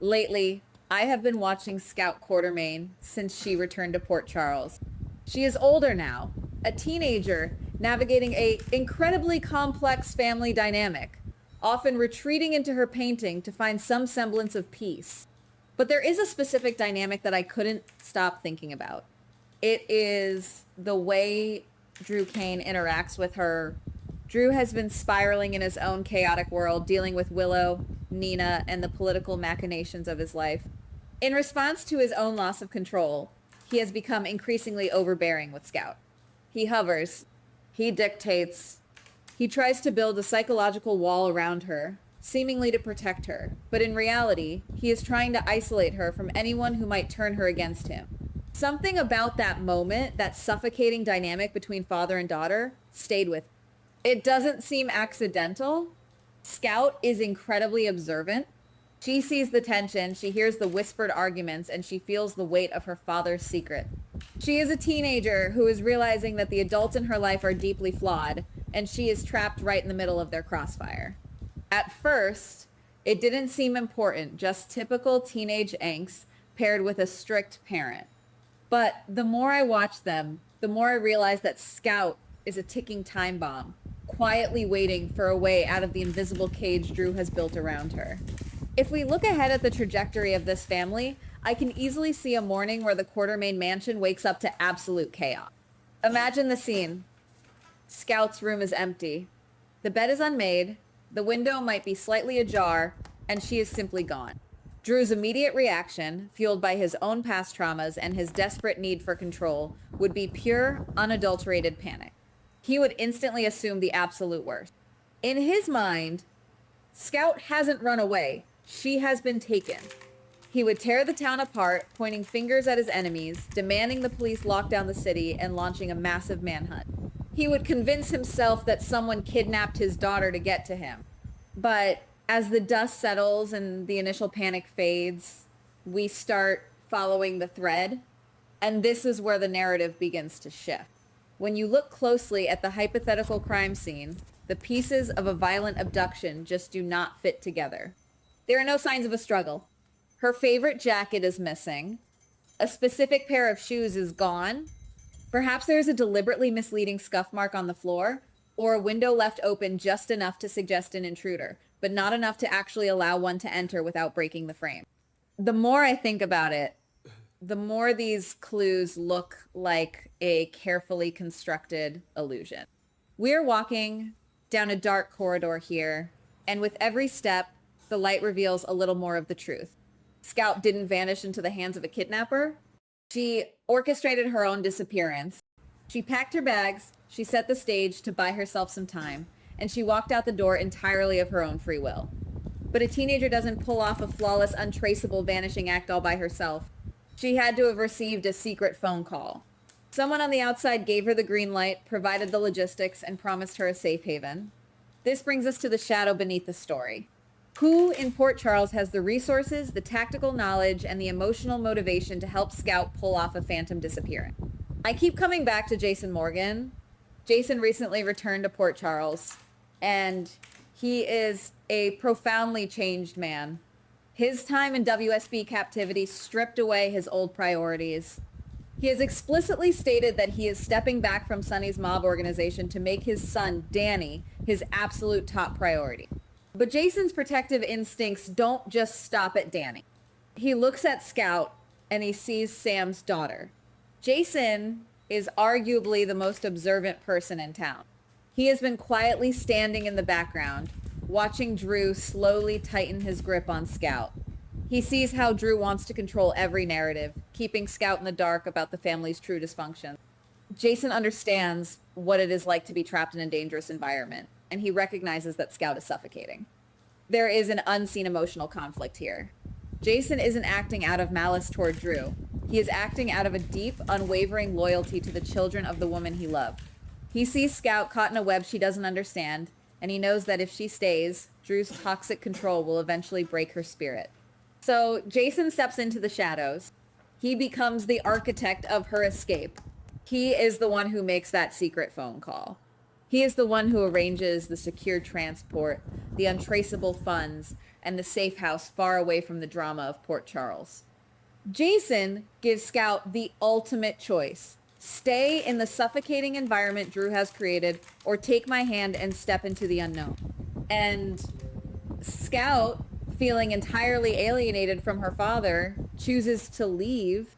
Lately, I have been watching Scout Quartermain since she returned to Port Charles. She is older now, a teenager navigating a incredibly complex family dynamic, often retreating into her painting to find some semblance of peace. But there is a specific dynamic that I couldn't stop thinking about. It is the way Drew Kane interacts with her. Drew has been spiraling in his own chaotic world, dealing with Willow, Nina, and the political machinations of his life. In response to his own loss of control, he has become increasingly overbearing with Scout. He hovers, he dictates, he tries to build a psychological wall around her, seemingly to protect her, but in reality, he is trying to isolate her from anyone who might turn her against him. Something about that moment, that suffocating dynamic between father and daughter, stayed with me. It doesn't seem accidental. Scout is incredibly observant. She sees the tension, she hears the whispered arguments, and she feels the weight of her father's secret. She is a teenager who is realizing that the adults in her life are deeply flawed, and she is trapped right in the middle of their crossfire. At first, it didn't seem important, just typical teenage angst paired with a strict parent. But the more I watch them, the more I realize that Scout is a ticking time bomb, quietly waiting for a way out of the invisible cage Drew has built around her. If we look ahead at the trajectory of this family, I can easily see a morning where the Quartermain mansion wakes up to absolute chaos. Imagine the scene. Scout's room is empty. The bed is unmade, the window might be slightly ajar, and she is simply gone. Drew's immediate reaction, fueled by his own past traumas and his desperate need for control, would be pure, unadulterated panic. He would instantly assume the absolute worst. In his mind, Scout hasn't run away. She has been taken. He would tear the town apart, pointing fingers at his enemies, demanding the police lock down the city, and launching a massive manhunt. He would convince himself that someone kidnapped his daughter to get to him. But as the dust settles and the initial panic fades, we start following the thread, and this is where the narrative begins to shift. When you look closely at the hypothetical crime scene, the pieces of a violent abduction just do not fit together. There are no signs of a struggle. Her favorite jacket is missing. A specific pair of shoes is gone. Perhaps there is a deliberately misleading scuff mark on the floor, or a window left open just enough to suggest an intruder, but not enough to actually allow one to enter without breaking the frame. The more I think about it, the more these clues look like a carefully constructed illusion. We're walking down a dark corridor here, and with every step, the light reveals a little more of the truth. Scout didn't vanish into the hands of a kidnapper. She orchestrated her own disappearance. She packed her bags, she set the stage to buy herself some time, and she walked out the door entirely of her own free will. But a teenager doesn't pull off a flawless, untraceable vanishing act all by herself. She had to have received a secret phone call. Someone on the outside gave her the green light, provided the logistics, and promised her a safe haven. This brings us to the shadow beneath the story. Who in Port Charles has the resources, the tactical knowledge, and the emotional motivation to help Scout pull off a phantom disappearance? I keep coming back to Jason Morgan. Jason recently returned to Port Charles, and he is a profoundly changed man. His time in WSB captivity stripped away his old priorities. He has explicitly stated that he is stepping back from Sonny's mob organization to make his son, Danny, his absolute top priority. But Jason's protective instincts don't just stop at Danny. He looks at Scout and he sees Sam's daughter. Jason is arguably the most observant person in town. He has been quietly standing in the background, watching Drew slowly tighten his grip on Scout. He sees how Drew wants to control every narrative, keeping Scout in the dark about the family's true dysfunction. Jason understands what it is like to be trapped in a dangerous environment, and he recognizes that Scout is suffocating. There is an unseen emotional conflict here. Jason isn't acting out of malice toward Drew. He is acting out of a deep, unwavering loyalty to the children of the woman he loved. He sees Scout caught in a web she doesn't understand, and he knows that if she stays, Drew's toxic control will eventually break her spirit. So Jason steps into the shadows. He becomes the architect of her escape. He is the one who makes that secret phone call. He is the one who arranges the secure transport, the untraceable funds, and the safe house far away from the drama of Port Charles. Jason gives Scout the ultimate choice. Stay in the suffocating environment Drew has created, or take my hand and step into the unknown. And Scout, feeling entirely alienated from her father, chooses to leave.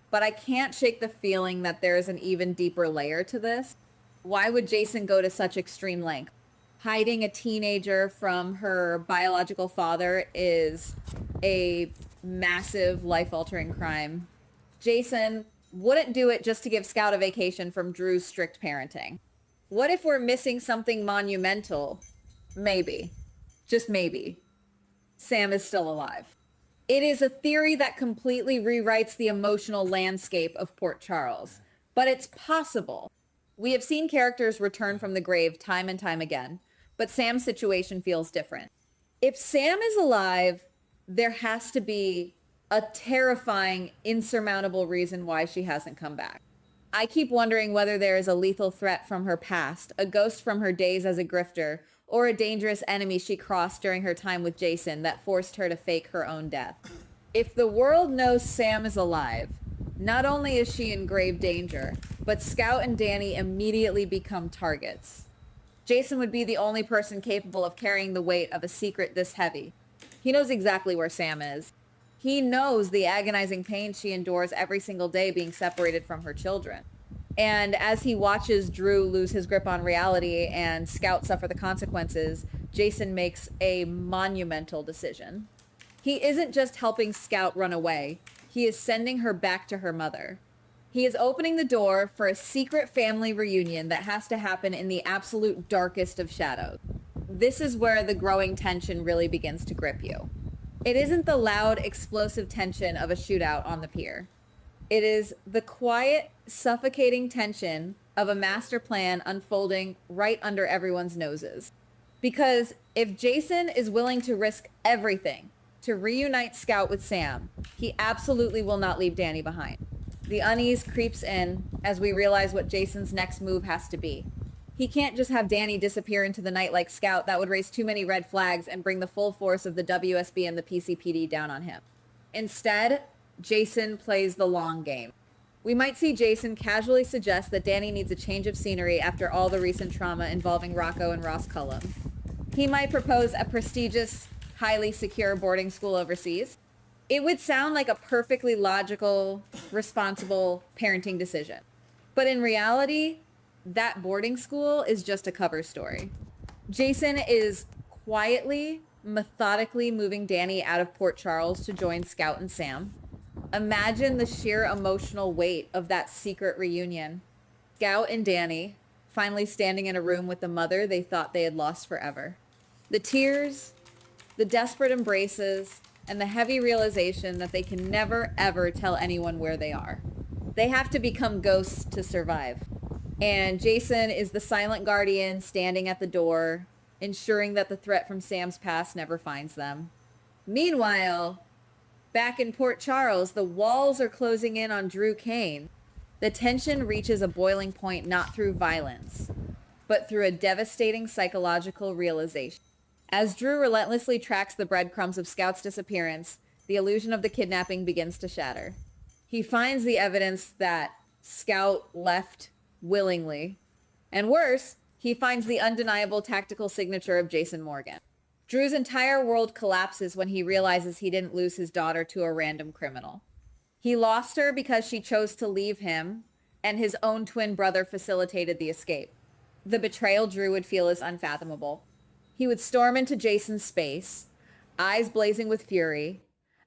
But I can't shake the feeling that there is an even deeper layer to this. Why would Jason go to such extreme length? Hiding a teenager from her biological father is a massive life-altering crime. Jason wouldn't do it just to give Scout a vacation from Drew's strict parenting. What if we're missing something monumental? Maybe, just maybe, Sam is still alive. It is a theory that completely rewrites the emotional landscape of Port Charles, but it's possible. We have seen characters return from the grave time and time again, but Sam's situation feels different. If Sam is alive, there has to be a terrifying, insurmountable reason why she hasn't come back. I keep wondering whether there is a lethal threat from her past, a ghost from her days as a grifter, or a dangerous enemy she crossed during her time with Jason that forced her to fake her own death. If the world knows Sam is alive, not only is she in grave danger, but Scout and Danny immediately become targets. Jason would be the only person capable of carrying the weight of a secret this heavy. He knows exactly where Sam is. He knows the agonizing pain she endures every single day being separated from her children. And as he watches Drew lose his grip on reality and Scout suffer the consequences, Jason makes a monumental decision. He isn't just helping Scout run away. He is sending her back to her mother. He is opening the door for a secret family reunion that has to happen in the absolute darkest of shadows. This is where the growing tension really begins to grip you. It isn't the loud, explosive tension of a shootout on the pier. It is the quiet, suffocating tension of a master plan unfolding right under everyone's noses. Because if Jason is willing to risk everything to reunite Scout with Sam, he absolutely will not leave Danny behind. The unease creeps in as we realize what Jason's next move has to be. He can't just have Danny disappear into the night like Scout. That would raise too many red flags and bring the full force of the WSB and the PCPD down on him. Instead, Jason plays the long game. We might see Jason casually suggest that Danny needs a change of scenery after all the recent trauma involving Rocco and Ross Cullum. He might propose a prestigious, highly secure boarding school overseas. It would sound like a perfectly logical, responsible parenting decision. But in reality, that boarding school is just a cover story. Jason is quietly, methodically moving Danny out of Port Charles to join Scout and Sam. Imagine the sheer emotional weight of that secret reunion. Scout and Danny finally standing in a room with the mother they thought they had lost forever. The tears, the desperate embraces, and the heavy realization that they can never, ever tell anyone where they are. They have to become ghosts to survive. And Jason is the silent guardian standing at the door, ensuring that the threat from Sam's past never finds them. Meanwhile, back in Port Charles, the walls are closing in on Drew Kane. The tension reaches a boiling point not through violence, but through a devastating psychological realization. As Drew relentlessly tracks the breadcrumbs of Scout's disappearance, the illusion of the kidnapping begins to shatter. He finds the evidence that Scout left willingly. And worse, he finds the undeniable tactical signature of Jason Morgan. Drew's entire world collapses when he realizes he didn't lose his daughter to a random criminal. He lost her because she chose to leave him, and his own twin brother facilitated the escape. The betrayal Drew would feel is unfathomable. He would storm into Jason's space, eyes blazing with fury,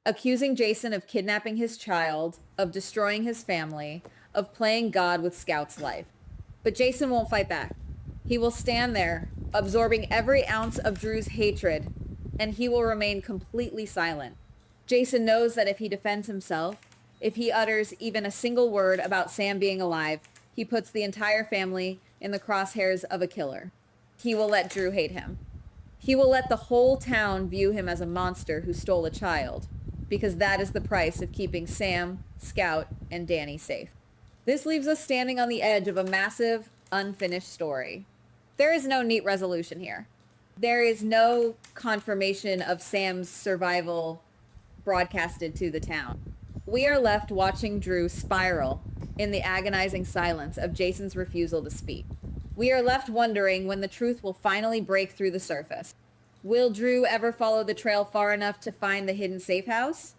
accusing Jason of kidnapping his child, of destroying his family, of playing God with Scout's life. But Jason won't fight back. He will stand there, absorbing every ounce of Drew's hatred, and he will remain completely silent. Jason knows that if he defends himself, if he utters even a single word about Sam being alive, he puts the entire family in the crosshairs of a killer. He will let Drew hate him. He will let the whole town view him as a monster who stole a child, because that is the price of keeping Sam, Scout, and Danny safe. This leaves us standing on the edge of a massive, unfinished story. There is no neat resolution here. There is no confirmation of Sam's survival broadcasted to the town. We are left watching Drew spiral in the agonizing silence of Jason's refusal to speak. We are left wondering when the truth will finally break through the surface. Will Drew ever follow the trail far enough to find the hidden safe house?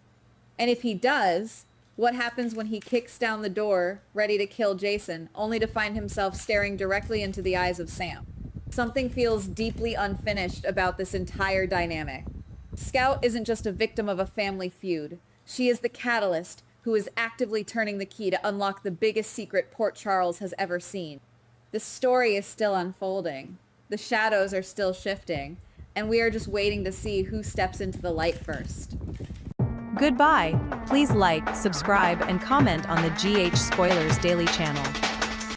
And if he does, what happens when he kicks down the door, ready to kill Jason, only to find himself staring directly into the eyes of Sam? Something feels deeply unfinished about this entire dynamic. Scout isn't just a victim of a family feud. She is the catalyst who is actively turning the key to unlock the biggest secret Port Charles has ever seen. The story is still unfolding. The shadows are still shifting, and we are just waiting to see who steps into the light first. Goodbye. Please like, subscribe, and comment on the GH Spoilers Daily channel.